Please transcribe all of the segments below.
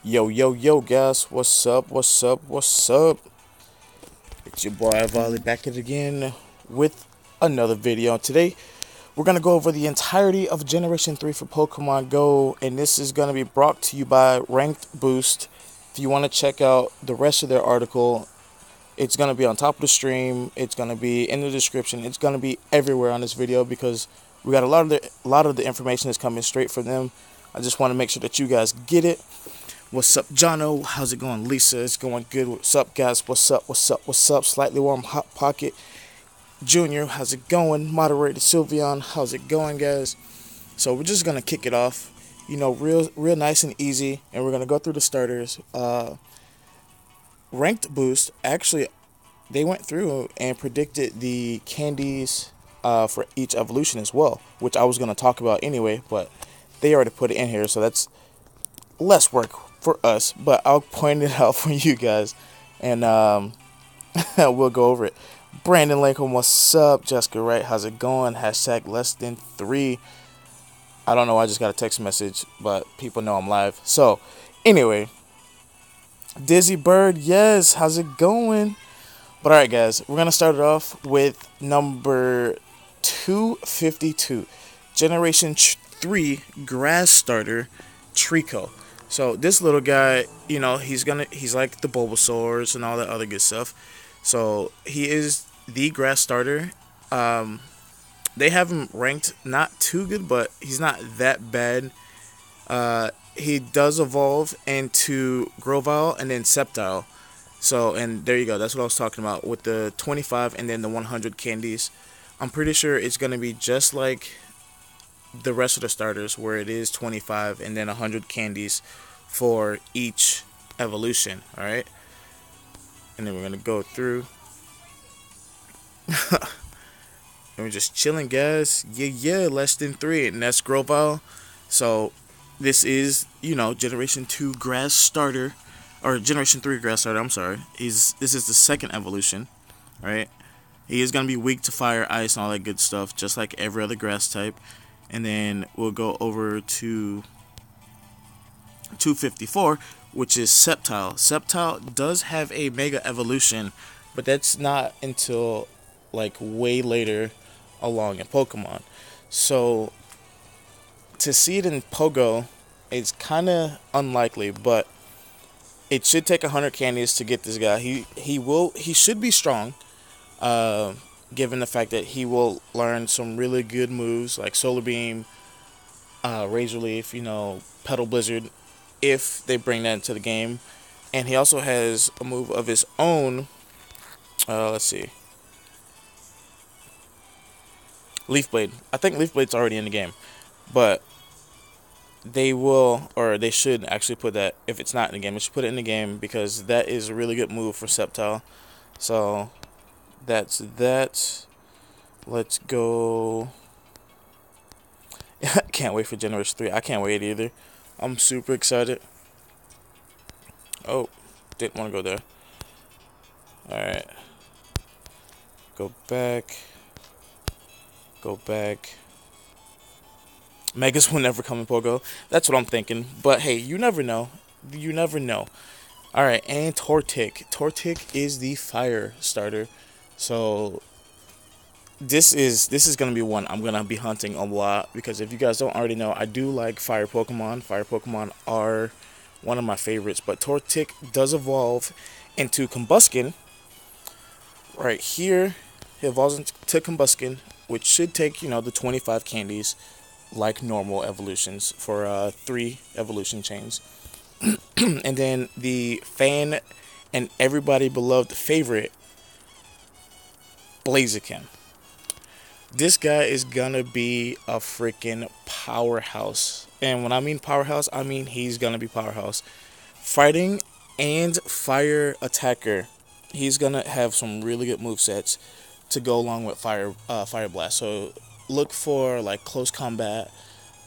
Yo, yo, yo, guys, what's up, what's up, what's up? It's your boy Volley back at it again with another video. Today, we're going to go over the entirety of Generation 3 for Pokemon GO, and this is going to be brought to you by Ranked Boost. If you want to check out the rest of their article, it's going to be on top of the stream, it's going to be in the description, it's going to be everywhere on this video because we got a lot of the information is coming straight from them. I just want to make sure that you guys get it. What's up, Jono? How's it going, Lisa? It's going good. What's up, guys? What's up? What's up? What's up? Slightly warm, hot pocket. Junior, how's it going? Moderator Sylveon, how's it going, guys? So we're just gonna kick it off, real nice and easy, and we're gonna go through the starters. Ranked Boost actually they went through and predicted the candies for each evolution as well, which I was gonna talk about anyway, but they already put it in here, so that's less work for us, but I'll point it out for you guys, and we'll go over it. Brandon Lincoln, what's up? Jessica Wright, how's it going? Hashtag less than 3. I don't know, I just got a text message, but people know I'm live. So, anyway, Dizzy Bird, yes, how's it going? But alright, guys, we're going to start it off with number 252. Generation 3 Grass Starter, Trico. So this little guy, he's like the Bulbasaurs and all that other good stuff. So he is the grass starter. They have him ranked not too good, but he's not that bad. He does evolve into Grovyle and then Sceptile. So, and there you go. That's what I was talking about with the 25 and then the 100 candies. I'm pretty sure it's going to be just like the rest of the starters, where it is 25 and then 100 candies for each evolution. All right, and then we're gonna go through and we're just chilling, guys. Yeah, less than 3, and that's Grovyle. So this is Generation 2 Grass Starter, or Generation 3 Grass Starter, I'm sorry. This is the second evolution. All right, he is gonna be weak to fire, ice, and all that good stuff, just like every other grass type. And then we'll go over to 254, which is Sceptile. Sceptile does have a Mega Evolution, but that's not until like way later along in Pokemon. So to see it in Pogo, it's kind of unlikely, but it should take 100 candies to get this guy. He should be strong. Given the fact that he will learn some really good moves like Solar Beam, Razor Leaf, Petal Blizzard, if they bring that into the game. And he also has a move of his own. Let's see. Leaf Blade. I think Leaf Blade's already in the game. But they will, or they should actually put that, if it's not in the game, they should put it in the game because that is a really good move for Sceptile. So that's that. Let's go. Can't wait for Generation 3. I can't wait either. I'm super excited. Oh, didn't want to go there. Alright. Go back. Go back. Megas will never come in Pogo. That's what I'm thinking. But hey, you never know. You never know. Alright, and Tortic. Tortic is the fire starter. So this is gonna be one I'm gonna be hunting a lot, because if you guys don't already know, I do like fire Pokemon. Fire Pokemon are one of my favorites, but Tortic does evolve into Combuskin. Right here, he evolves into Combuskin, which should take the 25 candies like normal evolutions for 3 evolution chains. And then the fan and everybody beloved favorite, Blaziken. This guy is gonna be a freaking powerhouse. And when I mean powerhouse, I mean he's gonna be powerhouse. Fighting and fire attacker. He's gonna have some really good movesets to go along with fire blast. So look for like close combat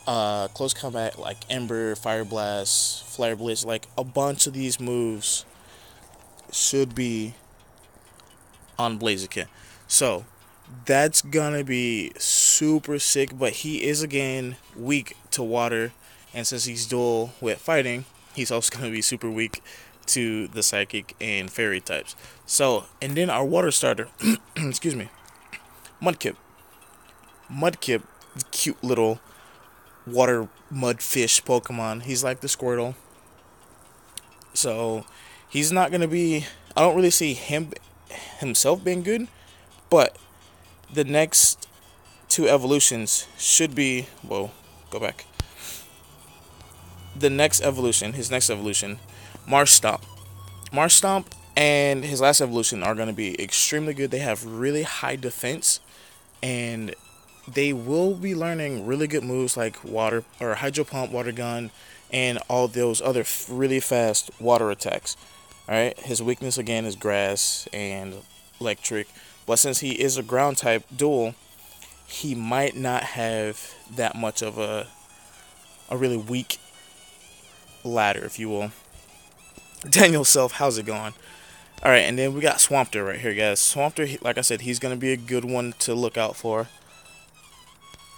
like Ember, Fire Blast, Flare Blitz. Like a bunch of these moves should be on Blaziken. So that's gonna be super sick, but he is again weak to water, and since he's dual with fighting, He's also going to be super weak to the psychic and fairy types. So, and then our water starter, excuse me, Mudkip. Mudkip, cute little water mud fish Pokemon. He's like the Squirtle. So, he's not going to be, I don't really see himself being good, but the next two evolutions should be, whoa, go back. The next evolution, his next evolution, Marshtomp. Marshtomp and his last evolution are going to be extremely good. They have really high defense, and they will be learning really good moves like water or hydro pump, water gun, and all those other really fast water attacks. All right, his weakness again is grass and electric, but since he is a ground type dual, he might not have that much of a really weak ladder, if you will. Daniel Self, how's it going? All right, and then we got Swampter right here, guys. Swampter, like I said, he's gonna be a good one to look out for.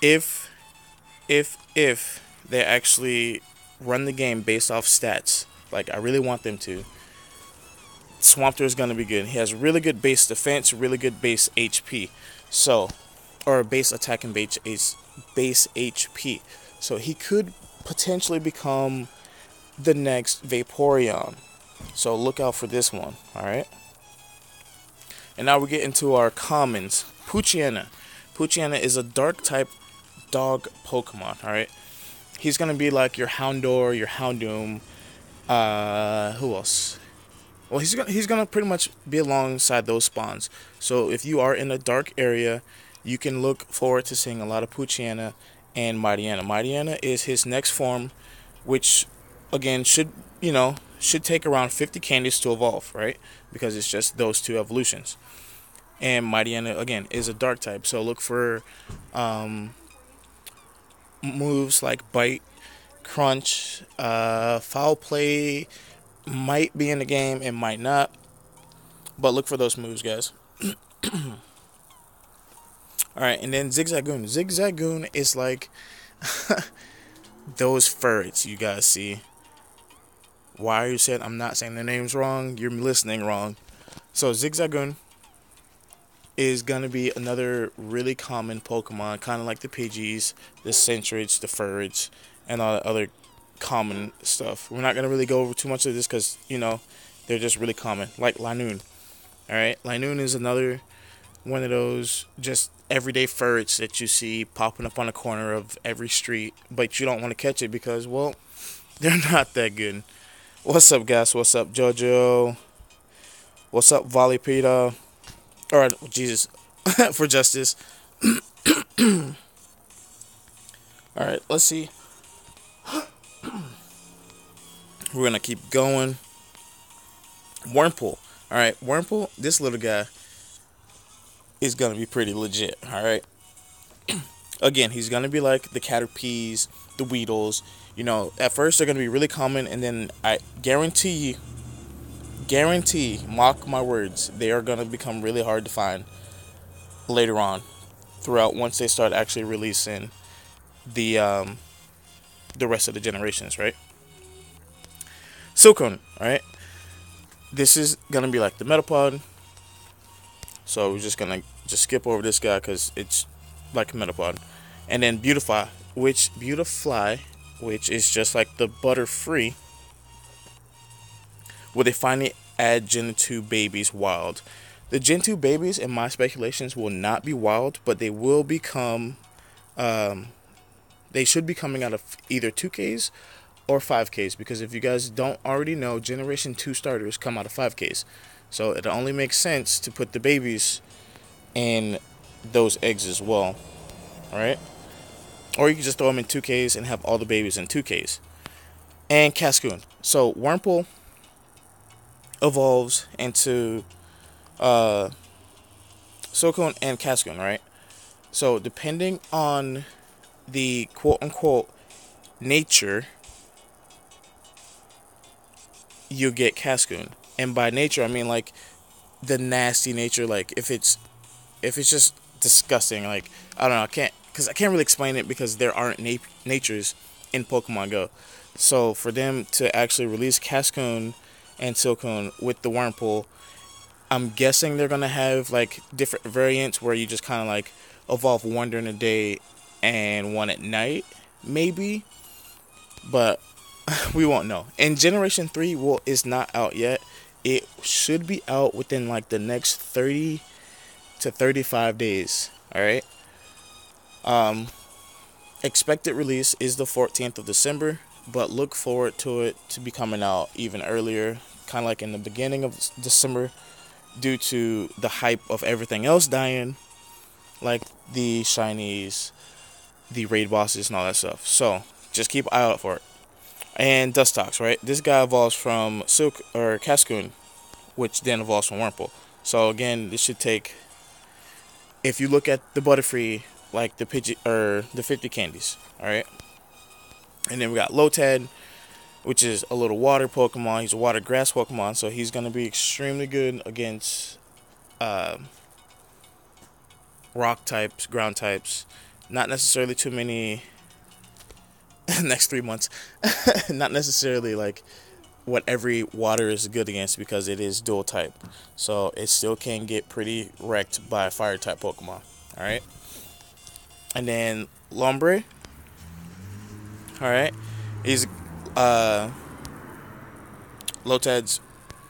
If they actually run the game based off stats, like I really want them to, Swampter is gonna be good. He has really good base defense, really good base HP, so or base attack and base HP. So he could potentially become the next Vaporeon. So look out for this one, alright? And now we get into our commons. Poochyena. Poochyena is a dark type dog Pokemon, alright? He's gonna be like your Houndour, your Houndoom. Who else? Well, he's gonna pretty much be alongside those spawns. So if you are in a dark area, you can look forward to seeing a lot of Poochyena and Mightyena. Mightyena is his next form, which again should take around 50 candies to evolve, right? Because it's just those two evolutions. And Mightyena again is a dark type, so look for moves like Bite, Crunch, Foul Play. Might be in the game and might not, but look for those moves, guys. Alright, and then Zigzagoon. Zigzagoon is like those ferrets you guys see. Why you said I'm not saying their names wrong? You're listening wrong. So Zigzagoon is gonna be another really common Pokemon, kind of like the Pidgeys, the Centrids, the Ferrets, and all the other common stuff. We're not gonna really go over too much of this because they're just really common, like Linoon. All right, Linoon is another one of those just everyday ferrets that you see popping up on the corner of every street, but you don't want to catch it because, well, they're not that good. What's up, guys? What's up, JoJo? What's up, Volipita? Or Jesus, for justice. All right, let's see. We're gonna keep going. Wurmple. All right, Wurmple. This little guy is gonna be pretty legit. All right. Again, he's gonna be like the Caterpies, the Weedles. At first they're gonna be really common, and then I guarantee, mark my words, they are gonna become really hard to find later on, throughout once they start actually releasing the rest of the generations, right? Silcoon, alright? This is gonna be like the Metapod. So we're just gonna skip over this guy because it's like a Metapod. And then Beautifly, which is just like the Butterfree, where they finally add Gen 2 babies wild. The Gen 2 babies, in my speculations, will not be wild, but they will become, they should be coming out of either 2Ks or 5Ks, because if you guys don't already know, Generation 2 starters come out of 5Ks. So it only makes sense to put the babies in those eggs as well. Alright? Or you can just throw them in 2Ks and have all the babies in 2Ks. And Cascoon. So Wurmple evolves into Silcoon and Cascoon, right? So depending on the quote-unquote nature, you get Cascoon. And by nature, I mean like the nasty nature. Like if it's just disgusting, like I don't know, I can't really explain it because there aren't natures in Pokemon Go. So for them to actually release Cascoon and Silcoon with the Wurmple, I'm guessing they're gonna have like different variants where you just kind of like evolve one during the day and one at night, maybe. But we won't know. And Generation 3 is not out yet. It should be out within like the next 30 to 35 days. All right. Um, Expected release is the 14th of December, but look forward to it to be coming out even earlier, kind of like in the beginning of December, due to the hype of everything else dying, like the shinies, the raid bosses, and all that stuff. So just keep an eye out for it. And Dustox, right? This guy evolves from Silk or Cascoon, which then evolves from Wurmple. So again, this should take. If you look at the Butterfree, like the Pidgey or the 50 candies, all right. And then we got Lotad, which is a little water Pokemon. He's a water grass Pokemon, so he's gonna be extremely good against uh, rock types, ground types. Not necessarily too many next 3 months. Not necessarily like what every water is good against because it is dual type. So it still can get pretty wrecked by fire type Pokemon. Alright. And then Lombre. Alright. He's Lotad's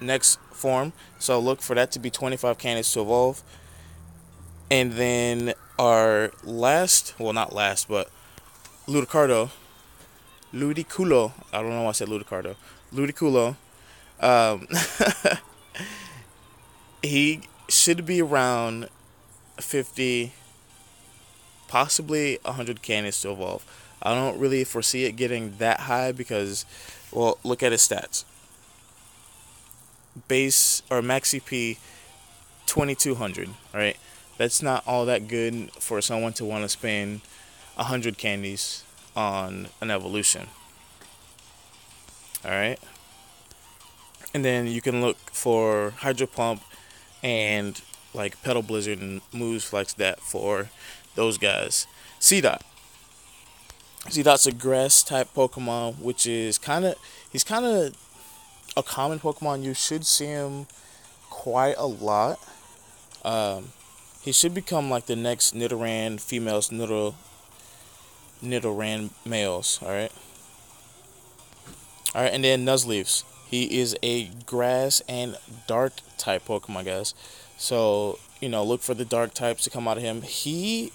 next form. So look for that to be 25 candidates to evolve. And then our last, well not last, but Ludicolo. I don't know why I said Ludicardo. Ludicolo. Um, he should be around 50, possibly 100 candidates to evolve. I don't really foresee it getting that high because, well, look at his stats. Base or max CP 2200, right? That's not all that good for someone to want to spend 100 candies on an evolution. Alright. And then you can look for Hydro Pump and like Petal Blizzard and moves like that for those guys. Seedot. Seedot's a grass type Pokemon, which is he's kind of a common Pokemon. You should see him quite a lot. He should become like the next Nidoran females, Nidoran males. Alright. Alright, and then Nuzleafs. He is a grass and dark type Pokemon, guys. So, look for the dark types to come out of him. He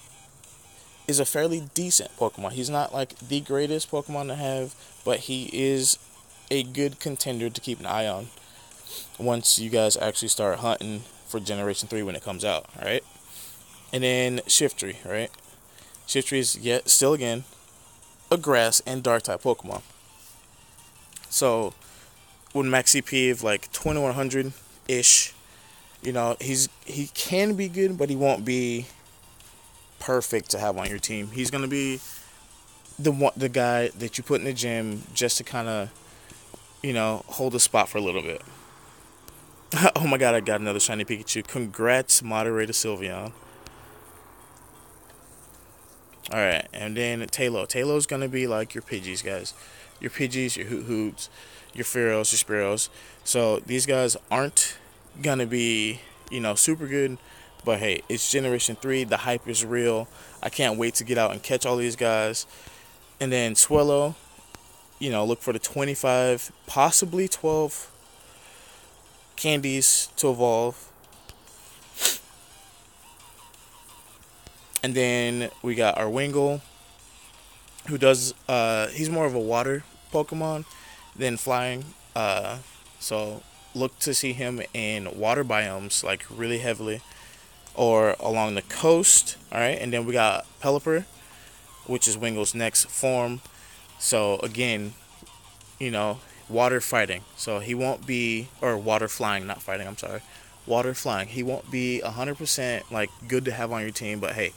is a fairly decent Pokemon. He's not like the greatest Pokemon to have, but he is a good contender to keep an eye on once you guys actually start hunting for Generation 3 when it comes out, alright? And then Shiftry, right? Shiftry is still again a grass and dark type Pokemon. So with max CP of like 2100 ish, he can be good, but he won't be perfect to have on your team. He's gonna be the guy that you put in the gym just to kind of hold the spot for a little bit. Oh my god, I got another shiny Pikachu. Congrats, Moderator Sylveon. Alright, and then Tailo. Tailo's gonna be like your Pidgeys, guys. Your Pidgeys, your Hoots, your Fearos, your Spearows. So these guys aren't gonna be, super good. But hey, it's Generation 3. The hype is real. I can't wait to get out and catch all these guys. And then Swellow, look for the 25, possibly 12 candies to evolve. And then we got our Wingull, who does, he's more of a water Pokemon than flying. So look to see him in water biomes, like really heavily, or along the coast. Alright, and then we got Pelipper, which is Wingull's next form. So again, water fighting. So he won't be, or water flying, not fighting, I'm sorry. Water flying. He won't be 100% like good to have on your team, but hey,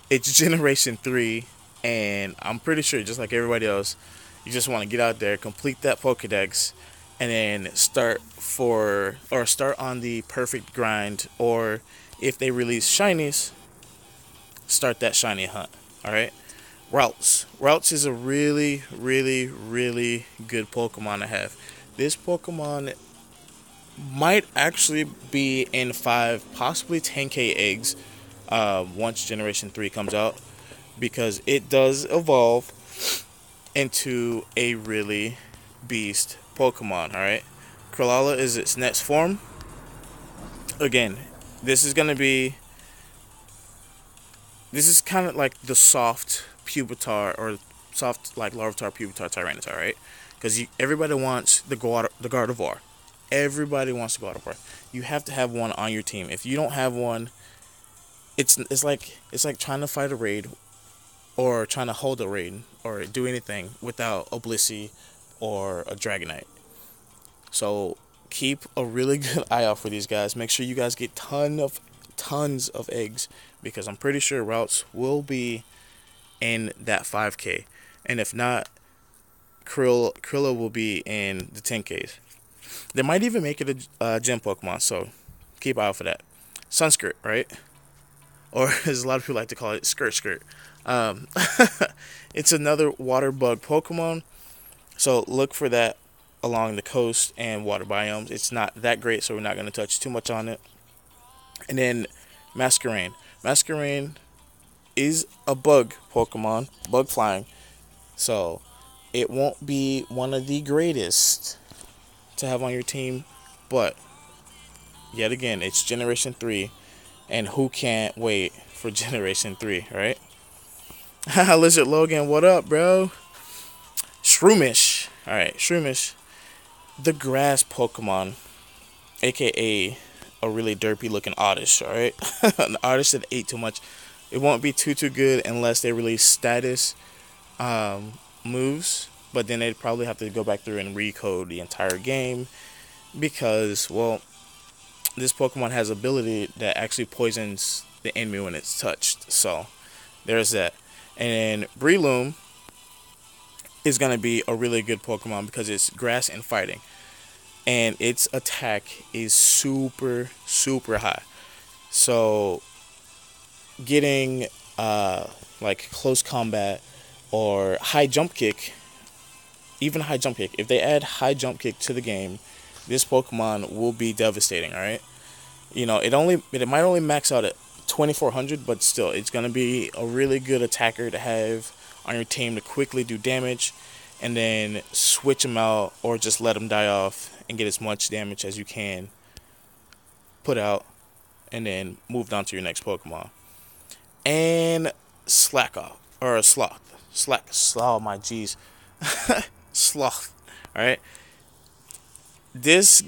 it's Generation 3, and I'm pretty sure, just like everybody else, you just want to get out there, complete that Pokedex, and then start on the perfect grind, or if they release shinies, start that shiny hunt. Alright? Routes is a really, really, really good Pokemon to have. This Pokemon might actually be in 5, possibly 10k eggs once Generation 3 comes out, because it does evolve into a really beast Pokemon, alright? Kralala is its next form. Again, this is going to be, this is kind of like the soft Pupitar, or soft like Larvitar, Pupitar, Tyranitar, right? Because everybody wants the Gardevoir. Everybody wants the Gardevoir. You have to have one on your team. If you don't have one, it's like trying to fight a raid, or trying to hold a raid, or do anything without a Blissey or a Dragonite. So keep a really good eye out for these guys. Make sure you guys get tons of eggs, because I'm pretty sure routes will be in that 5k, and if not, Krilla will be in the 10ks. They might even make it a gym Pokemon, so keep eye out for that. Sunskirt, right? Or as a lot of people like to call it, Skirt. Um, it's another water bug Pokemon, so look for that along the coast and water biomes. It's not that great, so we're not going to touch too much on it. And then Masquerain. Masquerain is a bug Pokemon, bug flying, so it won't be one of the greatest to have on your team, but yet again, it's Generation 3, and who can't wait for Generation 3, right? Lizard Logan, what up, bro? Shroomish. Alright, Shroomish, the grass Pokemon, aka a really derpy looking Oddish, alright? An Oddish that ate too much. It won't be too good unless they release status moves, but then they'd probably have to go back through and recode the entire game, because, well, this Pokemon has ability that actually poisons the enemy when it's touched. So there's that. And then Breloom is going to be a really good Pokemon because it's grass and fighting, and its attack is super high. So getting like close combat or high jump kick, even high jump kick, if they add high jump kick to the game, this Pokemon will be devastating. All right, you know, it might only max out at 2400, but still, it's gonna be a really good attacker to have on your team to quickly do damage, and then switch them out or just let them die off and get as much damage as you can put out, and then move on to your next Pokemon. And Slack off, or Sloth, my G's, Sloth. All right, this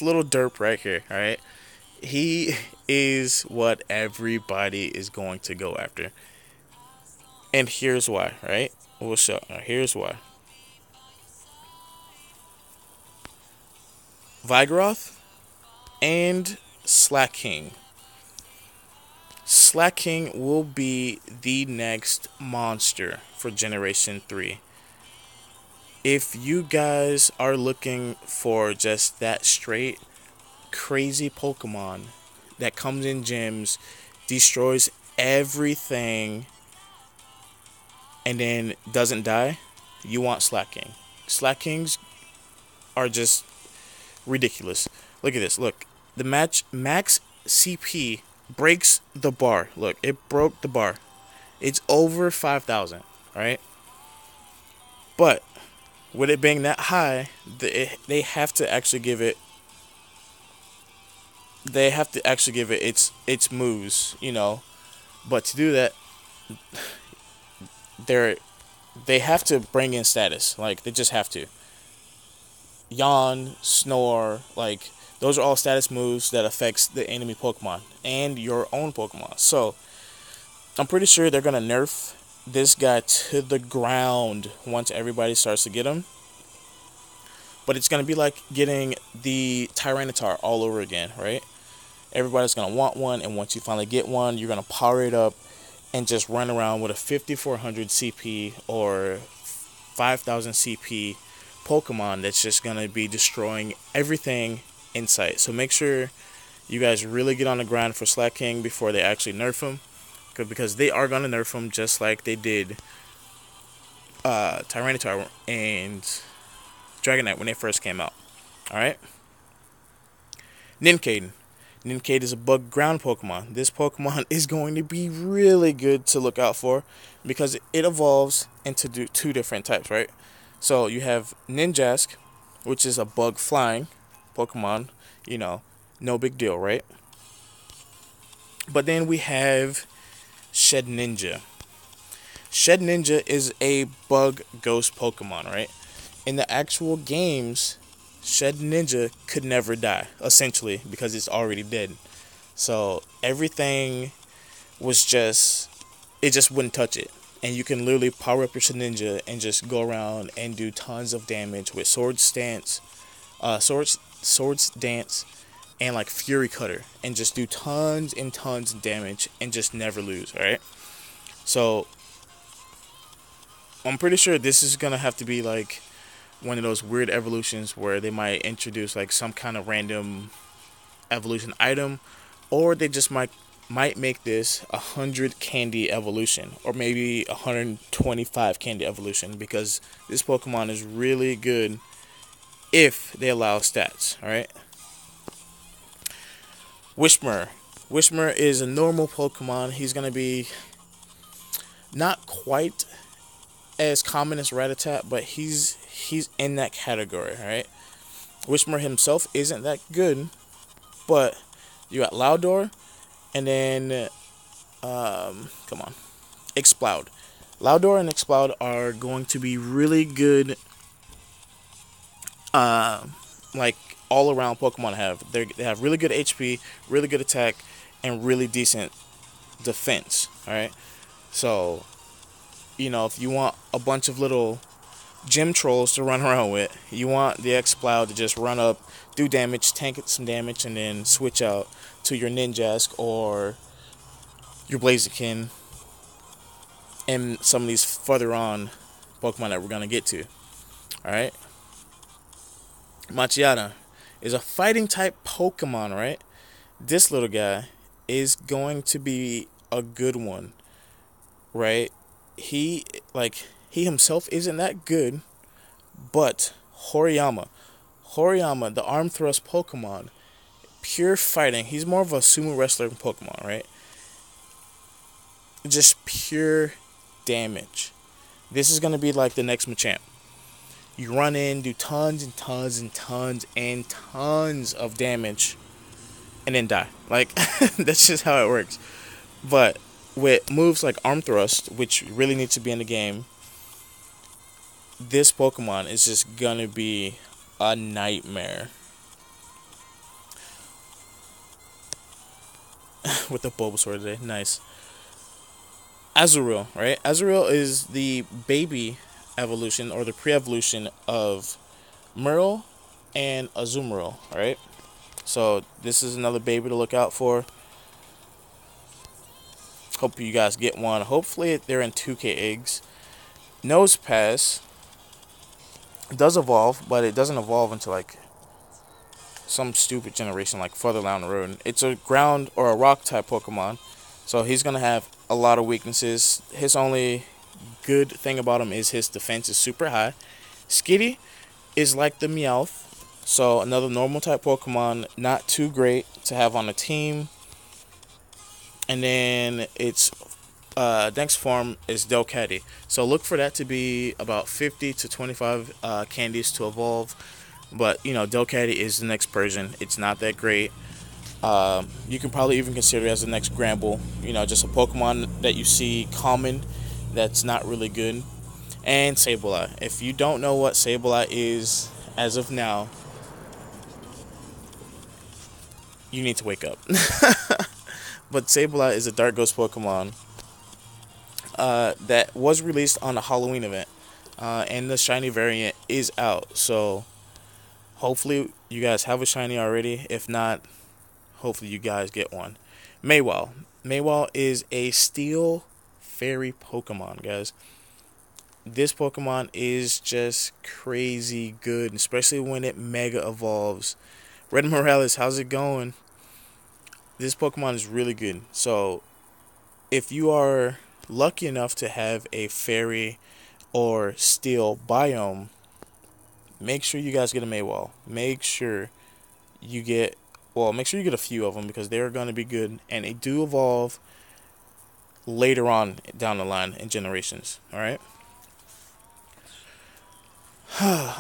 little derp right here. All right, he is what everybody is going to go after, and here's why. Right, we'll show. Here's why. Vigoroth and Slaking. Slaking will be the next monster for Generation 3. If you guys are looking for just that straight crazy Pokemon that comes in gyms, destroys everything, and then doesn't die, you want Slaking. Slakings are just ridiculous. Look at this. Look, the max CP breaks the bar. Look, it broke the bar. It's over 5,000. Right? But with it being that high, they have to actually give it. They have to actually give it its moves, you know. But to do that, they have to bring in status. Like, they just have to. Yawn, Snore, like, those are all status moves that affects the enemy Pokemon and your own Pokemon. So I'm pretty sure they're gonna nerf this guy to the ground once everybody starts to get him. But it's gonna be like getting the Tyranitar all over again, right? Everybody's gonna want one, and once you finally get one, you're gonna power it up and just run around with a 5400 CP or 5000 CP Pokemon that's just gonna be destroying everything in sight. So make sure you guys really get on the grind for Slaking before they actually nerf him, because they are gonna nerf him just like they did Tyranitar and Dragonite when they first came out. Alright? Nincade. Nincade is a bug ground Pokemon. This Pokemon is going to be really good to look out for because it evolves into two different types, right? So you have Ninjask, which is a bug flying Pokemon. You know, no big deal, right? But then we have Shed Ninja. Shed Ninja is a bug ghost Pokemon, right? In the actual games, Shed Ninja could never die, essentially, because it's already dead. So everything was it just wouldn't touch it. And you can literally power up your Shed Ninja and just go around and do tons of damage with Swords Dance, and like Fury Cutter, and just do tons and tons of damage and just never lose, alright? So I'm pretty sure this is gonna have to be like one of those weird evolutions where they might introduce like some kind of random evolution item, or they just might make this 100 candy evolution, or maybe 125 candy evolution, because this Pokemon is really good if they allow stats, alright? Wishmer. Wishmer is a normal Pokemon. He's gonna be not quite as common as Rattata, but he's in that category, right? Wishmer himself isn't that good, but you got Loudor, and then come on, Exploud. Loudor and Exploud are going to be really good, like all around Pokemon have. They have really good HP, really good attack, and really decent defense. All right, so you know, if you want a bunch of little gym trolls to run around with, you want the Exploud to just run up, do damage, tank some damage, and then switch out to your Ninjask or your Blaziken and some of these further on Pokemon that we're going to get to. Alright? Machiata is a fighting type Pokemon, right? This little guy is going to be a good one, right? He himself isn't that good, but Horiyama, the arm thrust Pokemon, pure fighting. He's more of a sumo wrestler Pokemon, right? Just pure damage. This is gonna be like the next Machamp. You run in, do tons and tons and tons and tons of damage, and then die. Like that's just how it works. But with moves like Arm Thrust, which really needs to be in the game, this Pokemon is just gonna be a nightmare. With the Bulbasaur today, nice. Azurill, right? Azurill is the baby evolution, or the pre-evolution of Murl and Azumarill, right? So this is another baby to look out for. Hope you guys get one. Hopefully they're in 2K eggs. Nosepass does evolve, but it doesn't evolve until like some stupid generation, like further down the road. It's a ground or a rock type Pokemon, so he's gonna have a lot of weaknesses. His only good thing about him is his defense is super high. Skitty is like the Meowth, so another normal type Pokemon, not too great to have on a team. And then its next form is Delcatty. So look for that to be about 50 to 25 candies to evolve. But, you know, Delcatty is the next Persian. It's not that great. You can probably even consider it as the next Gramble. You know, just a Pokemon that you see common that's not really good. And Sableye. If you don't know what Sableye is as of now, you need to wake up. But Sableye is a Dark Ghost Pokemon that was released on a Halloween event. And the shiny variant is out. So hopefully you guys have a shiny already. If not, hopefully you guys get one. Maywell. Maywell is a steel fairy Pokemon, guys. This Pokemon is just crazy good, especially when it mega evolves. Red Morales, how's it going? This Pokemon is really good. So if you are lucky enough to have a fairy or steel biome, make sure you guys get a Maywall. Make sure you get, well, make sure you get a few of them because they're going to be good, and they do evolve later on down the line in generations. All right.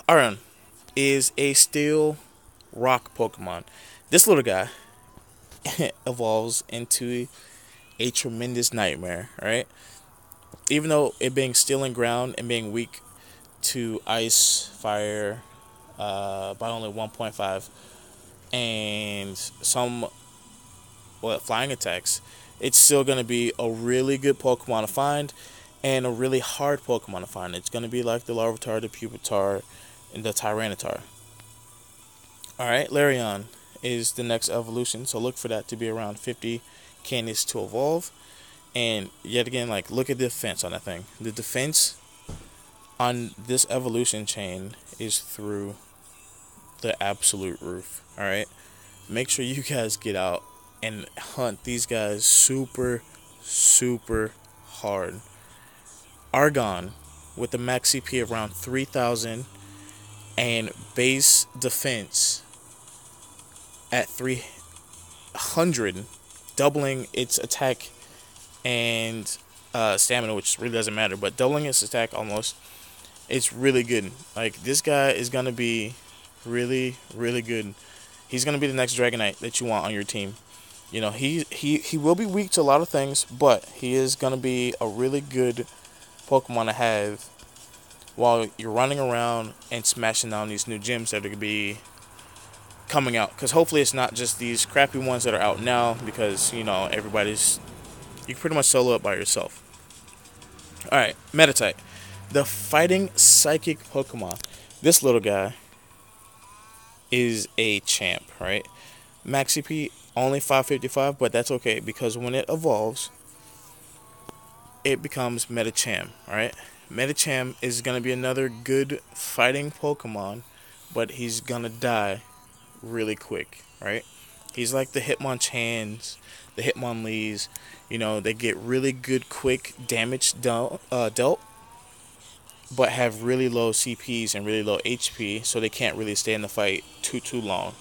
Aron is a steel rock Pokemon. This little guy evolves into a tremendous nightmare. All right. Even though it being steel and ground and being weak to ice, fire, by only 1.5, and some flying attacks, it's still going to be a really good Pokemon to find and a really hard Pokemon to find. It's going to be like the Larvitar, the Pupitar, and the Tyranitar. Alright, Larion is the next evolution, so look for that to be around 50 candies to evolve. And yet again, like, look at the defense on that thing. The defense on this evolution chain is through the absolute roof. Alright, make sure you guys get out and hunt these guys super hard. Argon with the max CP around 3,000 and base defense at 300, doubling its attack and stamina, which really doesn't matter, but doubling its attack almost. It's really good. Like, this guy is gonna be really good. He's gonna be the next Dragonite that you want on your team. You know, he will be weak to a lot of things, but he is gonna be a really good Pokemon to have while you're running around and smashing down these new gyms that are gonna be coming out. Because hopefully it's not just these crappy ones that are out now, because, you know, you can pretty much solo it by yourself. Alright, Meditite, the fighting psychic Pokemon. This little guy is a champ, right? Max CP only 555, but that's okay because when it evolves, it becomes Medicham, alright? Medicham is going to be another good fighting Pokemon, but he's going to die really quick, right? He's like the Hitmonchans, the Hitmonlees. You know, they get really good quick damage dealt, but have really low CPs and really low HP, so they can't really stay in the fight too long.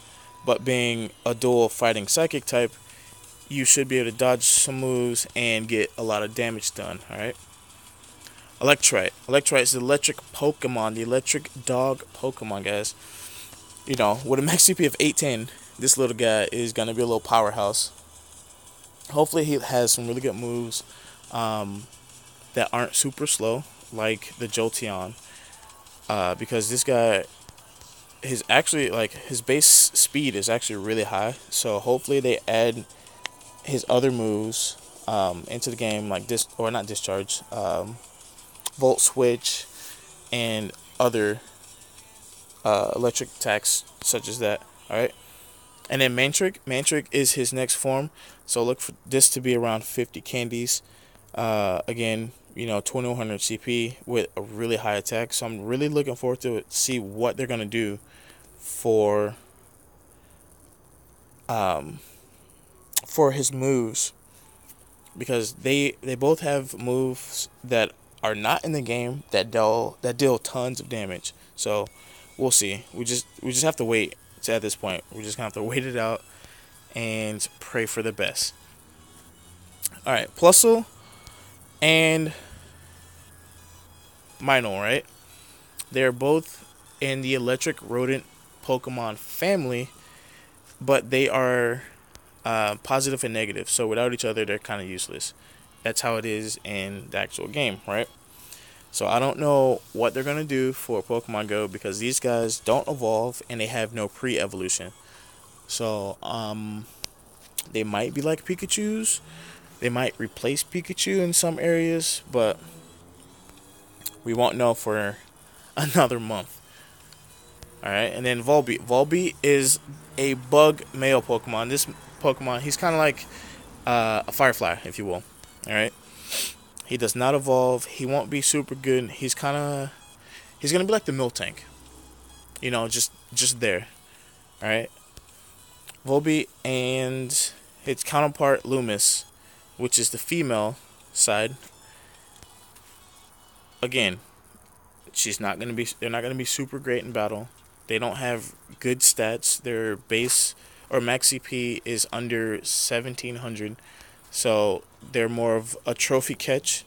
But being a dual fighting psychic type, you should be able to dodge some moves and get a lot of damage done, alright? Electrite. Electrite is the electric Pokemon, the electric dog Pokemon, guys. You know, with a max CP of 810, this little guy is going to be a little powerhouse. Hopefully he has some really good moves that aren't super slow, like the Jolteon. Because this guy, his base speed is actually really high. So hopefully they add his other moves into the game, like not discharge, volt switch, and other electric attacks such as that. All right, and then Mantric. Mantric is his next form, so look for this to be around 50 candies. Again, you know, 2100 CP with a really high attack. So I'm really looking forward to see what they're gonna do for his moves, because they both have moves that are not in the game that deal tons of damage. So we'll see. We just have to wait. At this point, we're just gonna have to wait it out and pray for the best. All right, Plusle and Minol, right? They're both in the electric rodent Pokemon family, but they are positive and negative. So without each other, they're kind of useless. That's how it is in the actual game, right? So I don't know what they're going to do for Pokemon Go, because these guys don't evolve and they have no pre-evolution. So they might be like Pikachu's. They might replace Pikachu in some areas, but we won't know for another month. Alright, and then Volbeat. Volbeat is a bug male Pokemon. This Pokemon, he's kind of like a Firefly, if you will. Alright. He does not evolve. He won't be super good. He's gonna be like the Miltank. You know, just there. Alright. Volbeat and its counterpart Loomis, which is the female side. Again, she's not gonna be. They're not gonna be super great in battle. They don't have good stats. Their base or max CP is under 1700, so they're more of a trophy catch.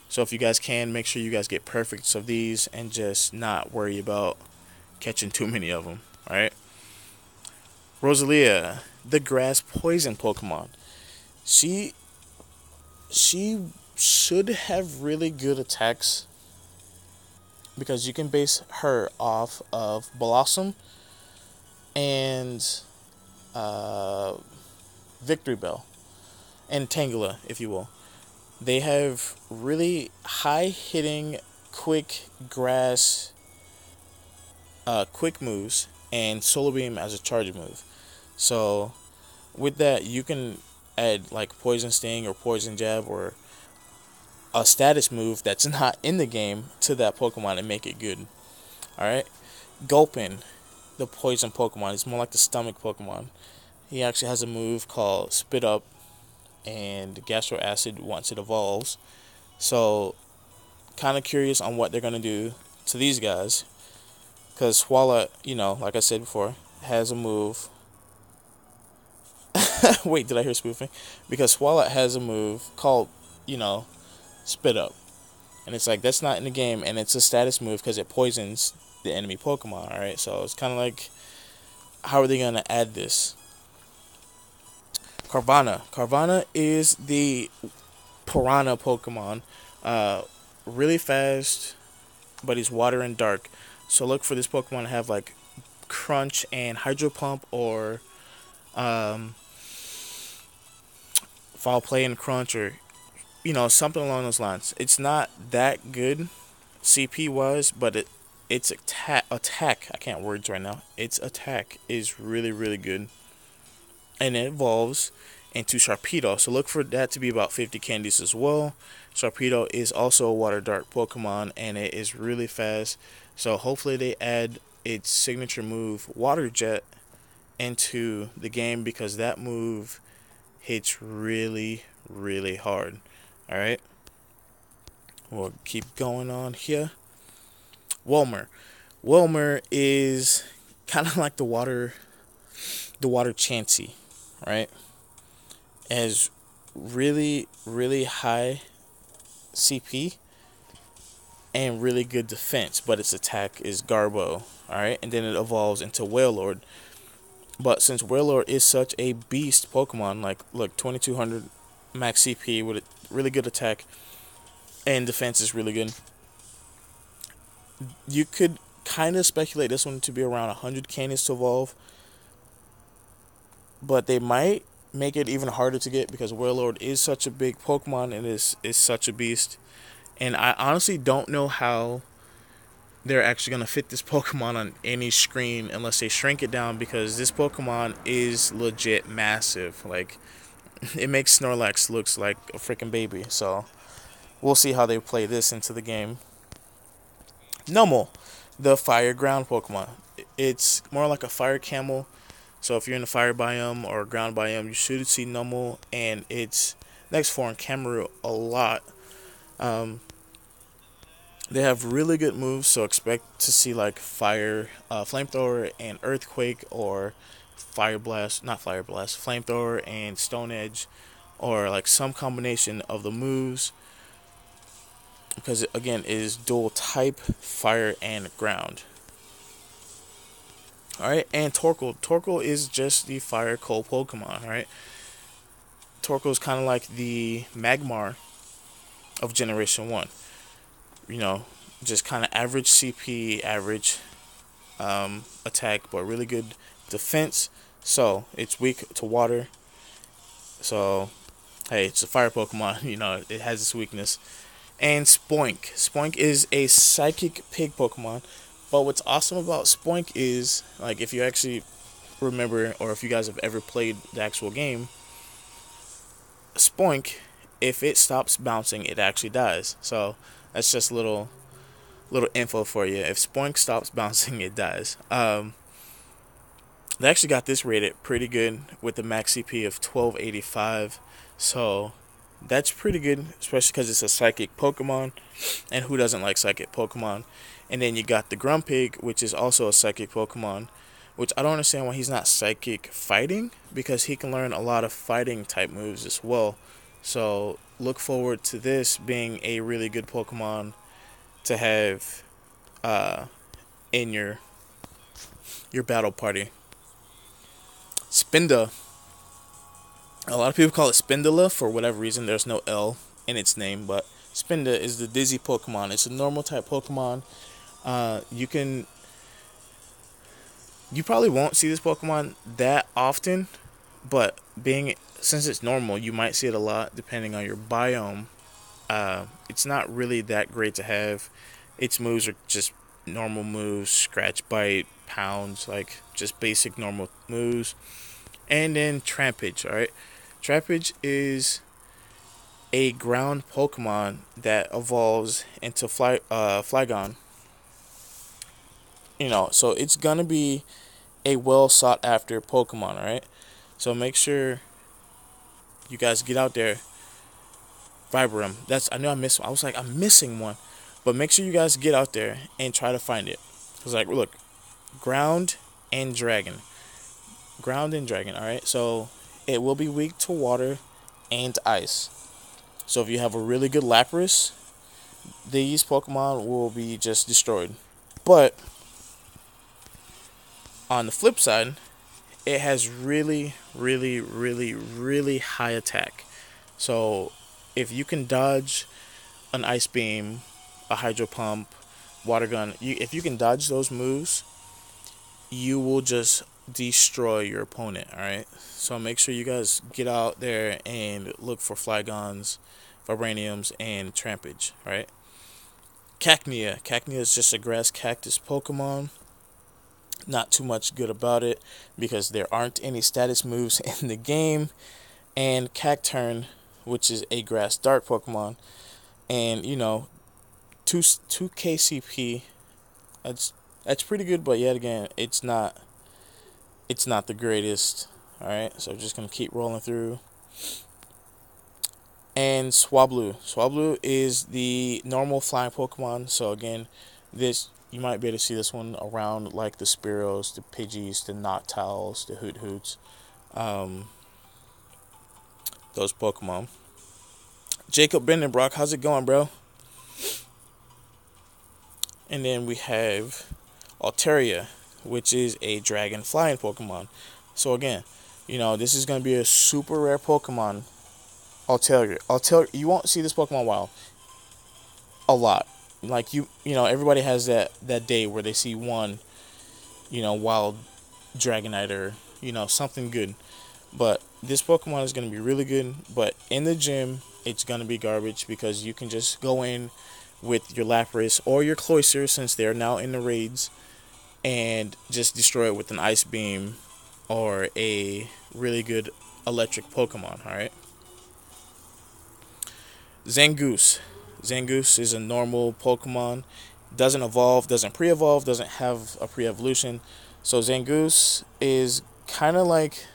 So if you guys can, make sure you guys get perfects of these and just not worry about catching too many of them. All right. Rosalia, the grass poison Pokemon. She she should have really good attacks because you can base her off of Blossom and uh, Victory Bell and Tangela, if you will. They have really high hitting, quick grass, quick moves, and Solar Beam as a charge move. So with that, you can add like Poison Sting or Poison Jab or a status move that's not in the game to that Pokemon and make it good. Alright? Gulpin, the poison Pokemon, is more like the stomach Pokemon. He actually has a move called Spit Up and Gastro Acid once it evolves. So, kind of curious on what they're going to do to these guys. Because Swallow, like I said before, has a move. Wait, did I hear spoofing? Because Swallow has a move called, Spit Up. And it's like, that's not in the game, and it's a status move because it poisons the enemy Pokemon, alright? So it's kind of like, how are they going to add this? Carvanha. Carvanha is the Piranha Pokemon. Really fast, but he's water and dark. So look for this Pokemon to have like Crunch and Hydro Pump or Foul Play and Crunch or something along those lines. It's not that good CP wise, but its attack I can't words right now. Its attack is really really good, and it evolves into Sharpedo. So look for that to be about 50 candies as well. Sharpedo is also a water dark Pokemon, and it is really fast. So hopefully they add its signature move, Water Jet, into the game because that move hits really really hard. Alright, we'll keep going on here. Wilmer. Wilmer is kind of like the water Chansey, right? Has really, really high CP and really good defense, but its attack is Garbo, alright? And then it evolves into Wailord. But since Wailord is such a beast Pokemon, like, look, 2200 max CP with a really good attack and defense is really good. You could kind of speculate this one to be around 100 candies to evolve, but they might make it even harder to get because Wailord is such a big Pokemon and is such a beast. And I honestly don't know how they're actually going to fit this Pokemon on any screen unless they shrink it down, because this Pokemon is legit massive. Like, it makes Snorlax looks like a freaking baby. So we'll see how they play this into the game. Numel, the fire ground Pokemon. It's more like a fire camel. So if you're in the fire biome or ground biome, you should see Numel and its next form, Cameru, a lot. They have really good moves, so expect to see like fire, flamethrower and earthquake, or flamethrower and stone edge, or like some combination of the moves, because it, again, is dual type fire and ground. Alright, and Torkoal. Torkoal is just the fire cold Pokemon, alright? Torkoal is kind of like the Magmar of Generation 1. Just kind of average CP, average attack, but really good defense. So, it's weak to water. So, hey, it's a fire Pokemon, it has its weakness. And Spoink. Spoink is a psychic pig Pokemon. But what's awesome about Spoink is, like, if you actually remember, or if you guys have ever played the actual game, Spoink, if it stops bouncing, it actually dies. So that's just little info for you. If Spoink stops bouncing, it dies. They actually got this rated pretty good with the max CP of 1285. So That's pretty good, especially because it's a psychic Pokemon, and who doesn't like psychic Pokemon? And then you got the Grumpig, which is also a psychic Pokemon, which I don't understand why he's not psychic fighting, because he can learn a lot of fighting type moves as well. So look forward to this being a really good Pokemon to have uh, in your battle party. Spinda. A lot of people call it Spindula for whatever reason. There's no L in its name, but Spinda is the Dizzy Pokemon. It's a normal type Pokemon. You can you probably won't see this Pokemon that often, but being since it's normal, you might see it a lot depending on your biome. It's not really that great to have. Its moves are just normal moves, scratch, bite, pounds, like just basic normal moves. And then Trampage, alright? Trampage is a ground Pokemon that evolves into Flygon. So it's gonna be a well sought after Pokemon, alright? So make sure you guys get out there, Vibram. I know I missed one. I was like, I'm missing one. But make sure you guys get out there and try to find it. Because, like, look, ground and dragon. Ground and dragon, alright? So it will be weak to water and ice. So if you have a really good Lapras, these Pokemon will be just destroyed. But on the flip side, it has really, really, really, really high attack. So if you can dodge an Ice Beam, a Hydro Pump, Water Gun, if you can dodge those moves, you will just destroy your opponent, alright? So make sure you guys get out there and look for Flygons, Vibraniums, and Trampage, alright? Cacnea. Cacnea is just a grass cactus Pokemon. Not too much good about it because there aren't any status moves in the game. And Cacturn, which is a grass dark Pokemon. And, 2 KCP. That's pretty good, but yet again, it's not the greatest. Alright, so just gonna keep rolling through. And Swablu. Swablu is the normal flying Pokemon. So again, you might be able to see this one around like the Spearows, the Pidgeys, the Noctowls, the Hoot Hoots. Those Pokemon. Jacob Bendenbrock, how's it going, bro? And then we have Altaria, which is a dragon flying Pokemon. So again, this is going to be a super rare Pokemon. Altaria, you won't see this Pokemon wild a lot. Like everybody has that day where they see one, wild Dragonite or something good. But this Pokemon is going to be really good. But in the gym, it's going to be garbage because you can just go in with your Lapras or your Cloyster, since they're now in the raids, and just destroy it with an Ice Beam or a really good electric Pokemon, alright? Zangoose. Zangoose is a normal Pokemon. Doesn't evolve, doesn't pre-evolve, doesn't have a pre-evolution. So Zangoose is kind of like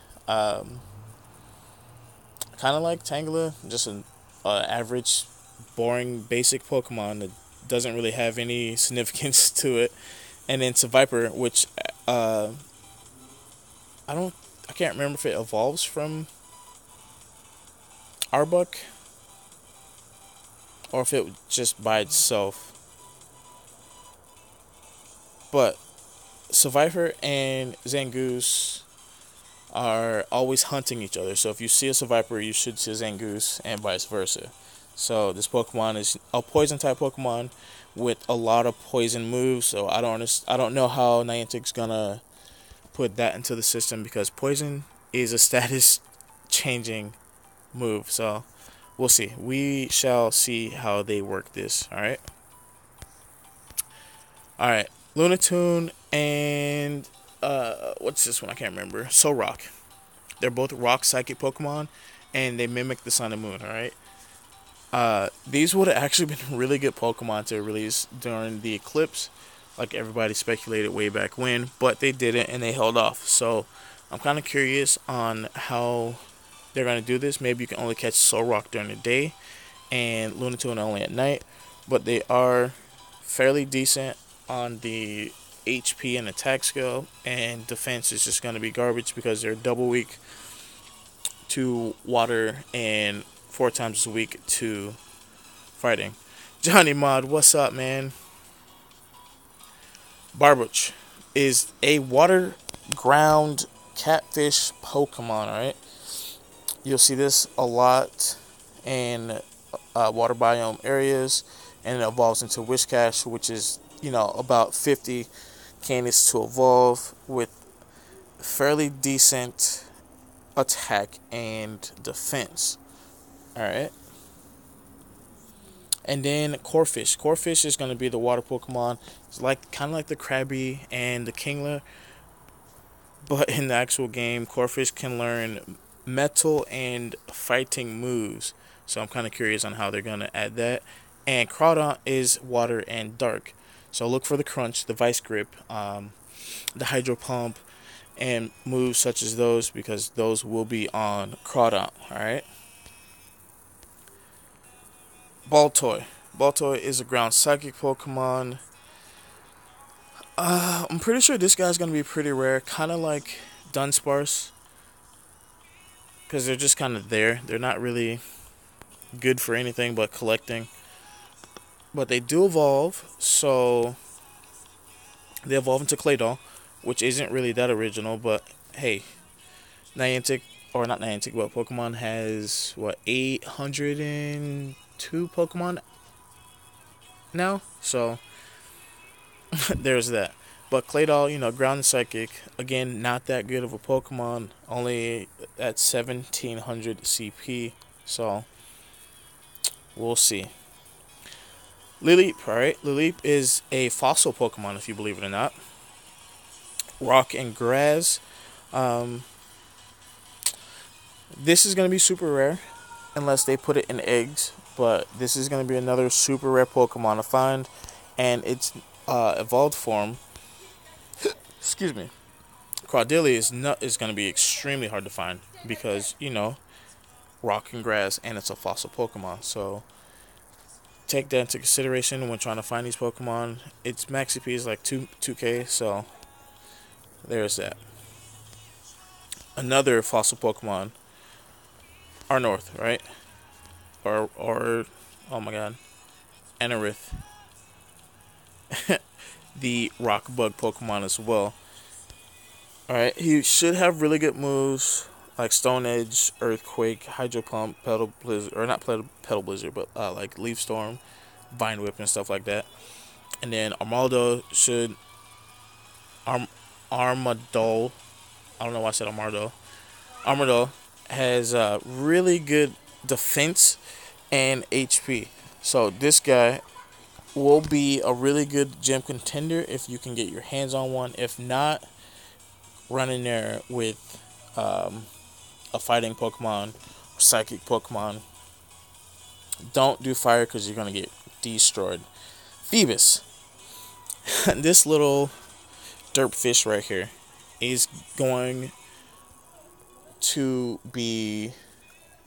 Tangela, just an average, boring, basic Pokemon that doesn't really have any significance to it. And then Viper, which I can't remember if it evolves from Arbok or if it just by itself. But Viper and Zangoose are always hunting each other. So if you see a Viper, you should see a Zangoose, and vice versa. So this Pokemon is a poison type Pokemon with a lot of poison moves. So I don't know how Niantic's gonna put that into the system, because poison is a status changing move. So we'll see. We shall see how they work this. Alright. Alright. Lunatone and what's this one? I can't remember. Solrock. They're both rock psychic Pokemon, and they mimic the sun and moon, alright? These would have actually been really good Pokemon to release during the eclipse, like everybody speculated way back when, but they didn't, and they held off. So I'm kind of curious on how they're going to do this. Maybe you can only catch Solrock during the day and Lunatone only at night, but they are fairly decent on the HP and attack skill, and defense is just going to be garbage because they're double weak to water and 4 times a week to fighting. Johnny Mod, what's up, man? Barboach is a water ground catfish Pokemon, alright? You'll see this a lot in water biome areas, and it evolves into Wishcash, which is, about 50 candies to evolve with fairly decent attack and defense. Alright. And then Corphish. Corphish is going to be the water Pokemon. It's kind of like the Krabby and the Kingler, but in the actual game, Corphish can learn metal and fighting moves. So I'm kind of curious on how they're going to add that. And Crawdaunt is water and dark. So look for the Crunch, the Vice Grip, the Hydro Pump, and moves such as those, because those will be on Crawdaunt. Alright. Baltoy. Baltoy is a ground psychic Pokemon. I'm pretty sure this guy's going to be pretty rare. Kind of like Dunsparce, because they're just kind of there. They're not really good for anything but collecting. But they do evolve, so they evolve into Claydol, which isn't really that original, but hey, Niantic, or not Niantic, but Pokemon has, 802 Pokemon now? So, there's that. But Claydol, ground and psychic, again, not that good of a Pokemon, only at 1700 CP, so we'll see. Lileep, alright? Lileep is a fossil Pokemon, if you believe it or not. Rock and grass. This is going to be super rare, unless they put it in eggs, but this is going to be another super rare Pokemon to find, and its evolved form, excuse me, Crawdaddy is going to be extremely hard to find, because, rock and grass, and it's a fossil Pokemon, so take that into consideration when trying to find these Pokemon. Its max CP is like 2k, so there's that. Another fossil Pokemon, Arnorth, right? Or oh my god, Anorith. The rock bug Pokemon as well. Alright, he should have really good moves like Stone Edge, Earthquake, Hydro Pump, Petal Blizzard, or not Petal Blizzard, but like Leaf Storm, Vine Whip, and stuff like that. And then Armaldo should Armadol. I don't know why I said Armaldo. Armadol has really good defense and HP. So this guy will be a really good gym contender if you can get your hands on one. If not, run in there with a fighting Pokemon, psychic Pokemon. Don't do fire because you're going to get destroyed. Phoebus. This little derp fish right here is going to be